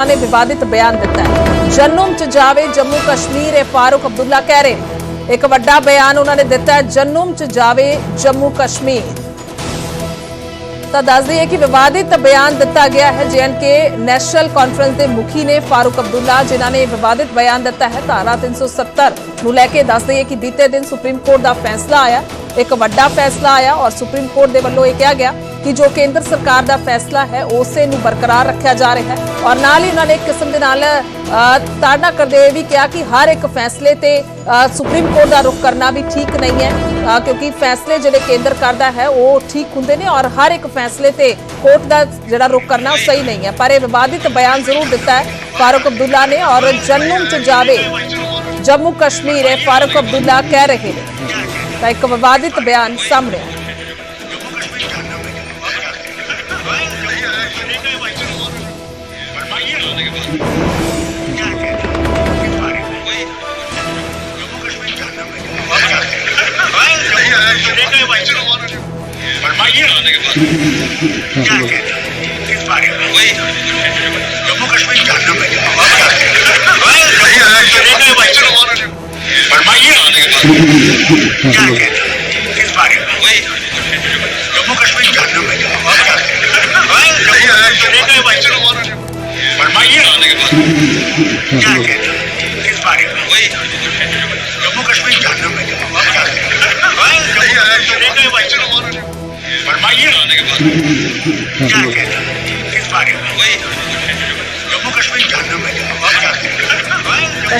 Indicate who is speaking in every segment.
Speaker 1: ने विवादित बयान दिता है। जन्नूम च जावे जम्मू कश्मीर है फारूक अब्दुल्ला कह रहे एक वड्डा बयान उन्होंने दिता है। जन्नूम च जावे जम्मू कश्मीर तो दस दिए कि विवादित बयान दिता गया है। JNK नैशनल कॉन्फ्रेंस के मुखी ने फारूक अब्दुल्ला जिन्होंने विवादित बयान दिता है। धारा 370 ਨੂੰ ਲੈ ਕੇ दस दिए कि बीते दिन सुप्रीम कोर्ट का फैसला आया, एक वड्डा फैसला आया और सुप्रीम कोर्ट के वल्लों कहा गया कि जो केंद्र सरकार का फैसला है उसे बरकरार रखा जा रहा है। और नाल ही उन्होंने एक किस्म के नाल ताड़ना करते हुए भी कहा कि हर एक फैसले ते सुप्रीम कोर्ट का रुख करना भी ठीक नहीं है, क्योंकि फैसले जिहड़े केंद्र करता है वो ठीक होंगे ने और हर एक फैसले ते कोर्ट का जिहड़ा रुख करना सही नहीं है। पर यह विवादित बयान जरूर दिता है फारूक अब्दुल्ला ने। और जन्नूम च जावे जम्मू कश्मीर है फारूक अब्दुल्ला कह रहे हैं, एक विवादित बयान सामने आया।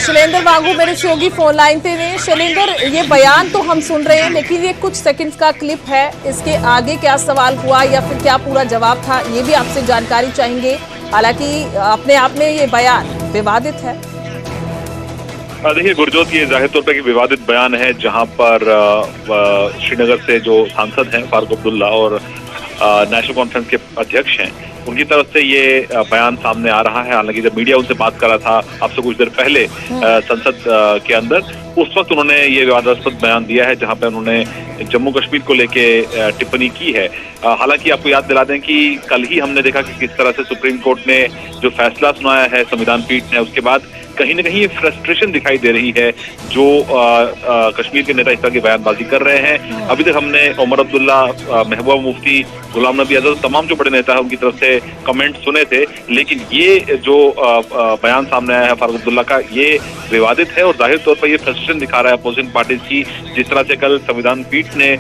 Speaker 1: शैलेंद्र वांगू मेरे सहयोगी फोन लाइन पे ने। शैलेंद्र, ये बयान तो हम सुन रहे हैं लेकिन ये कुछ सेकंड्स का क्लिप है, इसके आगे क्या सवाल हुआ या फिर क्या पूरा जवाब था ये भी आपसे जानकारी चाहेंगे। हालांकि अपने आप में ये बयान विवादित है।
Speaker 2: देखिए गुरजोत, ये जाहिर तौर पर कि विवादित बयान है जहां पर श्रीनगर से जो सांसद हैं फारूक अब्दुल्ला और नेशनल कॉन्फ्रेंस के अध्यक्ष हैं उनकी तरफ से ये बयान सामने आ रहा है। हालांकि जब मीडिया उनसे बात कर रहा था आपसे कुछ देर पहले संसद के अंदर, उस वक्त उन्होंने ये विवादास्पद बयान दिया है जहां पे उन्होंने जम्मू कश्मीर को लेके टिप्पणी की है। हालांकि आपको याद दिला दें कि कल ही हमने देखा कि किस तरह से सुप्रीम कोर्ट ने जो फैसला सुनाया है संविधान पीठ ने, उसके बाद कहीं ना कहीं ये फ्रस्ट्रेशन दिखाई दे रही है जो कश्मीर के नेता इस तरह की बयानबाजी कर रहे हैं। अभी तक हमने उमर अब्दुल्ला, महबूबा मुफ्ती, गुलाम नबी आजाद, तमाम जो बड़े नेता हैं उनकी तरफ से कमेंट सुने थे, लेकिन ये जो बयान सामने आया है फारूक अब्दुल्ला का, ये विवादित है और जाहिर तौर पर ये फ्रस्ट्रेशन दिखा रहा है अपोजिशन पार्टीज की। जिस तरह से कल संविधान पीठ ने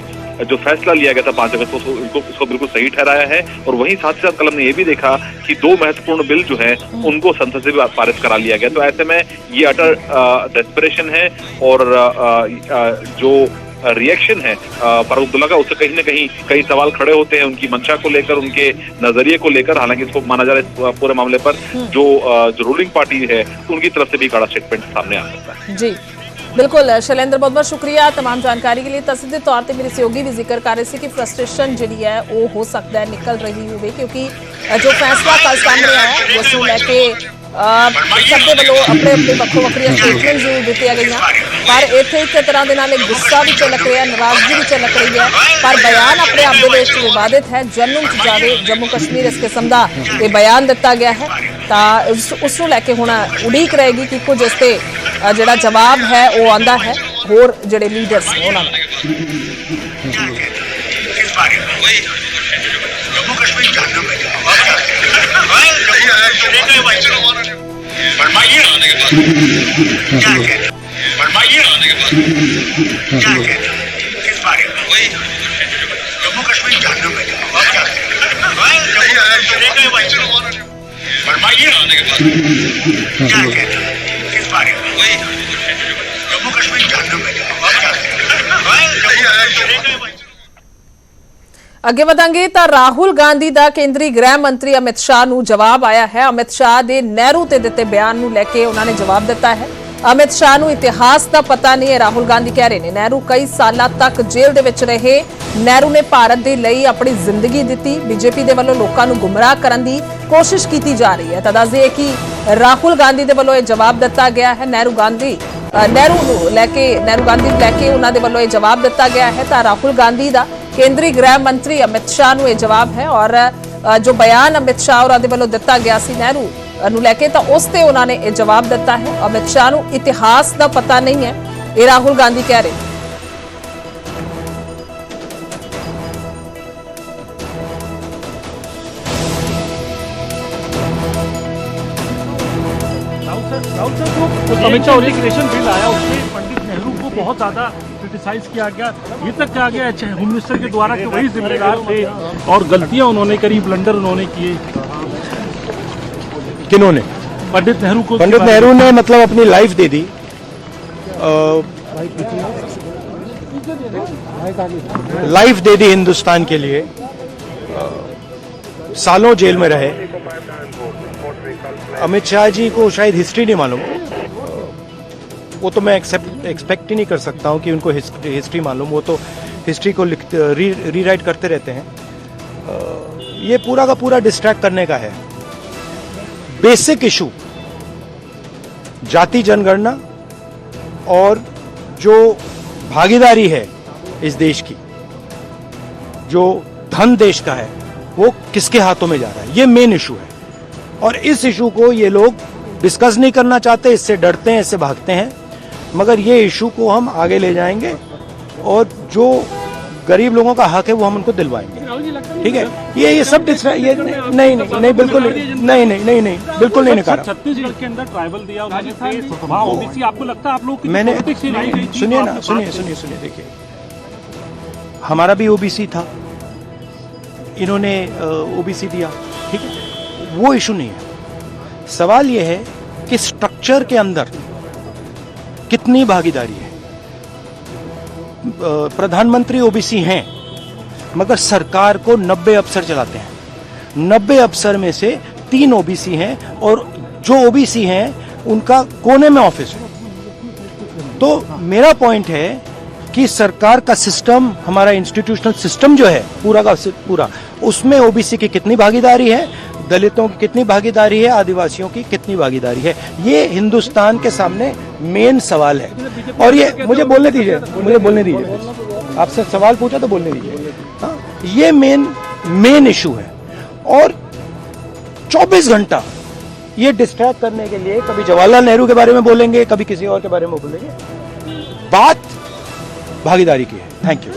Speaker 2: जो फैसला लिया गया था 5 अगस्त को, उसको बिल्कुल सही ठहराया है। और वहीं साथ ही साथ कल हमने ये भी देखा कि 2 महत्वपूर्ण बिल जो हैं उनको संसद से भी पारित करा लिया गया। तो ऐसे में ये अटर डेस्परेशन है और जो रिएक्शन है फारूक अब्दुल्ला का, उससे कहीं ना कहीं कई सवाल खड़े होते हैं उनकी मंशा को लेकर, उनके नजरिए को लेकर। हालांकि इसको माना जा रहा है पूरे मामले पर जो रूलिंग पार्टी है उनकी तरफ से भी कड़ा स्टेटमेंट सामने आ सकता है।
Speaker 1: जी बिल्कुल शैलेंद्र, बहुत बहुत शुक्रिया तमाम जानकारी के लिए। तसीदे तौर पर मेरे सहयोगी भी जिक्र कर रहे थे कि फ्रस्ट्रेशन जी है वो हो सकता है निकल रही हो, क्योंकि जो फैसला कल सामने आया उसको लैके सबके वालों अपने अपने वक्रो वक्रिया स्टेटमेंट जरूर दी गई, पर इतने एक तरह के नाल गुस्सा भी झलक रहा है, नाराजगी भी झलक रही है। पर बयान अपने आप के विवादित है। जन्नूम च जावे जम्मू कश्मीर इस किस्म का ये बयान दिता गया है, तो उसनों लैके हुण उड़ीक रहेगी कि कुछ इस ते जिहड़ा जवाब है वो आंदा है होर जिहड़े लीडर्स ने उन्हां अगे वधांगे तो राहुल गांधी का केंद्रीय गृह मंत्री अमित शाह नूं जवाब आया है। अमित शाह के नेहरू ते दिते बयान नूं लैके उन्होंने जवाब दिता है। अमित शाह नूं इतिहास का पता नहीं है, राहुल गांधी कह रहे हैं। नेहरू कई साल तक जेल दे विच रहे, नेहरू ने भारत के लिए अपनी जिंदगी दी, बीजेपी के वालों लोगों को गुमराह करने की कोशिश की जा रही है। तो दस दिए कि राहुल गांधी के वालों जवाब दिता गया है। नेहरू गांधी लैके उन्होंने वालों जवाब दिता गया है। तो राहुल गांधी का केंद्रीय गृह मंत्री अमित शाह नूं यह जवाब है और जो बयान अमित शाह और वालों दिता गया सी नेहरू ਨੂੰ ਲੈ ਕੇ ਤਾਂ ਉਸ ਤੇ ਉਹਨਾਂ ਨੇ ਇਹ ਜਵਾਬ ਦਿੱਤਾ ਹੈ। ਅਮਿਤ ਸ਼ਾਹ ਨੂੰ ਇਤਿਹਾਸ ਦਾ ਪਤਾ ਨਹੀਂ ਹੈ, ਇਹ ਰਾਹੁਲ ਗਾਂਧੀ ਕਹਿ ਰਹੇ।
Speaker 3: अमित शाह इंटीग्रेशन बिल आया, उसमें पंडित नेहरू को बहुत ज्यादा क्रिटिसाइज किया गया। ये तक कहा गया होम मिनिस्टर के द्वारा कि वही जिम्मेदार थे और गलतियां उन्होंने करी, ब्लंडर उन्होंने किए।
Speaker 4: किन्होंने?
Speaker 3: पंडित नेहरू को।
Speaker 4: पंडित नेहरू ने मतलब अपनी लाइफ दे दी, लाइफ दे दी हिंदुस्तान के लिए, सालों जेल में रहे। अमित शाह जी को शायद हिस्ट्री नहीं मालूम, वो तो मैं एक्सपेक्ट ही नहीं कर सकता हूं कि उनको हिस्ट्री मालूम। वो तो हिस्ट्री को रीराइट करते रहते हैं। ये पूरा का पूरा डिस्ट्रैक्ट करने का है। बेसिक इशू जाति जनगणना और जो भागीदारी है इस देश की, जो धन देश का है, वो किसके हाथों में जा रहा है, ये मेन इशू है। और इस इशू को ये लोग डिस्कस नहीं करना चाहते, इससे डरते हैं, इससे भागते हैं। मगर ये इशू को हम आगे ले जाएंगे और जो गरीब लोगों का हक है वो हम उनको दिलवाएंगे। ठीक है, ये सब ये नहीं बिल्कुल नहीं बिल्कुल नहीं नकारा।
Speaker 3: छत्तीसगढ़ के अंदर ट्राइबल दिया उन्होंने, ओबीसी आपको लगता है आप लोग
Speaker 4: मैंने सुनिए ना, सुनिए देखिए, हमारा भी ओबीसी था, इन्होंने ओबीसी दिया, ठीक है, वो इशू नहीं है। सवाल यह है कि स्ट्रक्चर के अंदर कितनी भागीदारी है। प्रधानमंत्री ओबीसी हैं, मगर सरकार को 90 अफसर चलाते हैं। 90 अफसर में से 3 ओबीसी हैं और जो ओबीसी हैं उनका कोने में ऑफिस है। तो मेरा पॉइंट है कि सरकार का सिस्टम, हमारा इंस्टीट्यूशनल सिस्टम जो है पूरा का पूरा, उसमें ओबीसी की कितनी भागीदारी है, दलितों की कितनी भागीदारी है, आदिवासियों की कितनी भागीदारी है, ये हिंदुस्तान के सामने मेन सवाल है। और ये मुझे बोलने दीजिए, आपसे सवाल पूछा तो बोलने दीजिए। हाँ, ये मेन इशू है। और 24 घंटा ये डिस्ट्रैक्ट करने के लिए कभी जवाहरलाल नेहरू के बारे में बोलेंगे, कभी किसी और के बारे में बोलेंगे। बात भागीदारी की है। Thank you.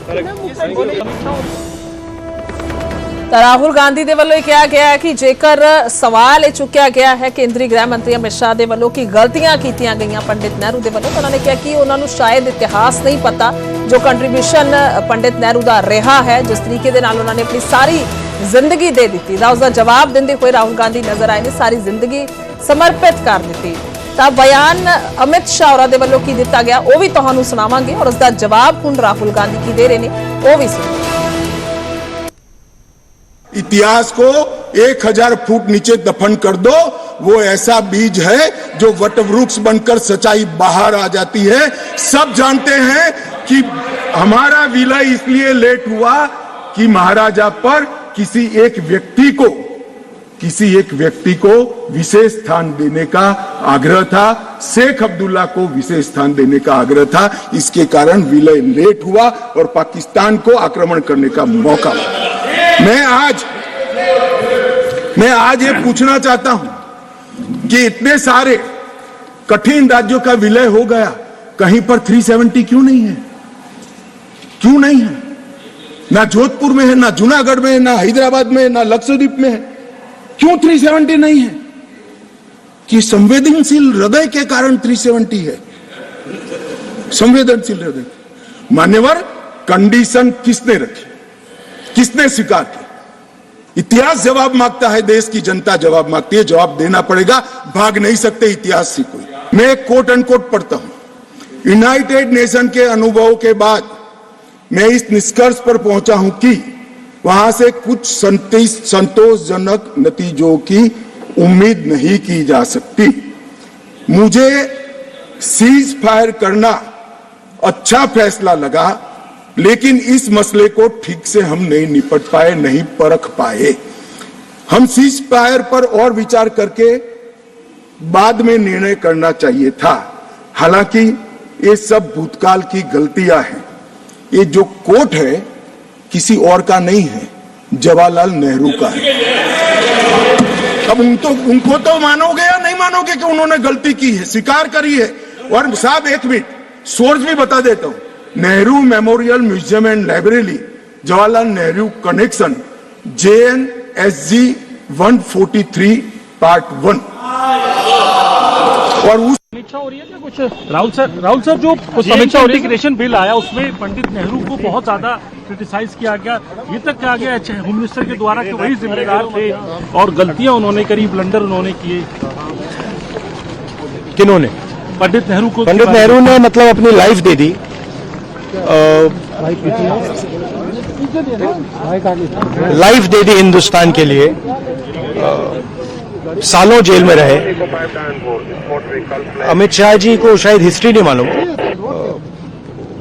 Speaker 1: ਤਾਂ ਰਾਹੁਲ ਗਾਂਧੀ ਦੇ ਵੱਲੋਂ ਇਹ ਕਿਹਾ ਗਿਆ ਹੈ ਕਿ ਜੇਕਰ ਸਵਾਲ ਇਹ ਚੁੱਕਿਆ ਗਿਆ ਹੈ ਕੇਂਦਰੀ ਗ੍ਰਹਿ ਮੰਤਰੀ ਅਮਿਤ ਸ਼ਾਹ ਦੇ ਵੱਲੋਂ ਕਿ ਗਲਤੀਆਂ ਕੀਤੀਆਂ ਗਈਆਂ ਪੰਡਿਤ ਨਹਿਰੂ ਦੇ ਵੱਲੋਂ, ਤਾਂ ਉਹਨਾਂ ਨੇ ਕਿਹਾ ਕਿ ਉਹਨਾਂ ਨੂੰ ਸ਼ਾਇਦ ਇਤਿਹਾਸ ਨਹੀਂ ਪਤਾ ਜੋ ਕੰਟਰੀਬਿਊਸ਼ਨ ਪੰਡਿਤ ਨਹਿਰੂ ਦਾ ਰਿਹਾ ਹੈ, ਜਿਸ ਤਰੀਕੇ ਦੇ ਨਾਲ ਉਹਨਾਂ ਨੇ ਆਪਣੀ ਸਾਰੀ ਜ਼ਿੰਦਗੀ ਦੇ ਦਿੱਤੀ। ਤਾਂ ਉਸਦਾ ਜਵਾਬ ਦਿੰਦੇ ਹੋਏ ਰਾਹੁਲ ਗਾਂਧੀ ਨਜ਼ਰ ਆਏ ਨੇ, ਸਾਰੀ ਜ਼ਿੰਦਗੀ ਸਮਰਪਿਤ ਕਰ ਦਿੱਤੀ। ਤਾਂ ਬਿਆਨ ਅਮਿਤ ਸ਼ਾਹ ਹੋਰਾਂ ਦੇ ਵੱਲੋਂ ਕੀ ਦਿੱਤਾ ਗਿਆ ਉਹ ਵੀ ਤੁਹਾਨੂੰ ਸੁਣਾਵਾਂਗੇ ਔਰ ਉਸਦਾ ਜਵਾਬ ਹੁਣ ਰਾਹੁਲ ਗਾਂਧੀ ਕੀ ਦੇ ਰਹੇ ਨੇ ਉਹ ਵੀ ਸੁਣੋ।
Speaker 5: इतिहास को 1000 फुट नीचे दफन कर दो, वो ऐसा बीज है जो वटवृक्ष बनकर सच्चाई बाहर आ जाती है। सब जानते हैं कि हमारा विलय इसलिए लेट हुआ कि महाराजा पर किसी एक व्यक्ति को विशेष स्थान देने का आग्रह था, शेख अब्दुल्ला को विशेष स्थान देने का आग्रह था। इसके कारण विलय लेट हुआ और पाकिस्तान को आक्रमण करने का मौका। मैं आज ये पूछना चाहता हूं कि इतने सारे कठिन राज्यों का विलय हो गया, कहीं पर 370 क्यों नहीं है? क्यों नहीं है? ना जोधपुर में है, ना जूनागढ़ में है, ना हैदराबाद में है, ना लक्षद्वीप में है। क्यों 370 नहीं है? कि संवेदनशील हृदय के कारण 370 है। संवेदनशील हृदय। मान्यवर, कंडीशन किसने रखी, किसने स्वीकार की? इतिहास जवाब मांगता है, देश की जनता जवाब मांगती है, जवाब देना पड़ेगा, भाग नहीं सकते इतिहास से कोई। मैं एक कोट अनकोट पढ़ता हूं। यूनाइटेड नेशन के अनुभव के बाद मैं इस निष्कर्ष पर पहुंचा हूं कि वहां से कुछ संतोषजनक नतीजों की उम्मीद नहीं की जा सकती। मुझे सीज फायर करना अच्छा फैसला लगा, लेकिन इस मसले को ठीक से हम नहीं निपट पाए, नहीं परख पाए। हम सीज फायर पर और विचार करके बाद में निर्णय करना चाहिए था। हालांकि ये सब भूतकाल की गलतियां हैं। ये जो कोट है किसी और का नहीं है, जवाहरलाल नेहरू का है। अब उनको तो मानोगे या नहीं मानोगे कि उन्होंने गलती की है, स्वीकार करी है। और साहब एक मिनट, सोर्स भी बता देता हूं, Nehru memorial museum and library, Jawaharlal Nehru connection, JNSG 143 part 1। और उस
Speaker 3: समीक्षा हो रही है क्या कुछ? राहुल सर जो इंटीग्रेशन बिल आया उसमें पंडित नेहरू को बहुत ज्यादा क्रिटिसाइज किया गया, ये तक कहा गया होम मिनिस्टर के द्वारा कि वही जिम्मेदार थे और गलतियां उन्होंने करी, ब्लंडर उन्होंने किए।
Speaker 4: किन्होंने?
Speaker 3: पंडित नेहरू को।
Speaker 4: पंडित नेहरू ने मतलब अपनी लाइफ दे दी, लाइफ दे दी हिंदुस्तान के लिए, सालों जेल में रहे। अमित शाह जी को शायद हिस्ट्री नहीं मालूम,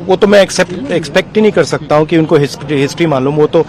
Speaker 4: वो तो मैं एक्सपेक्ट ही नहीं कर सकता हूं कि उनको हिस्ट्री मालूम, वो तो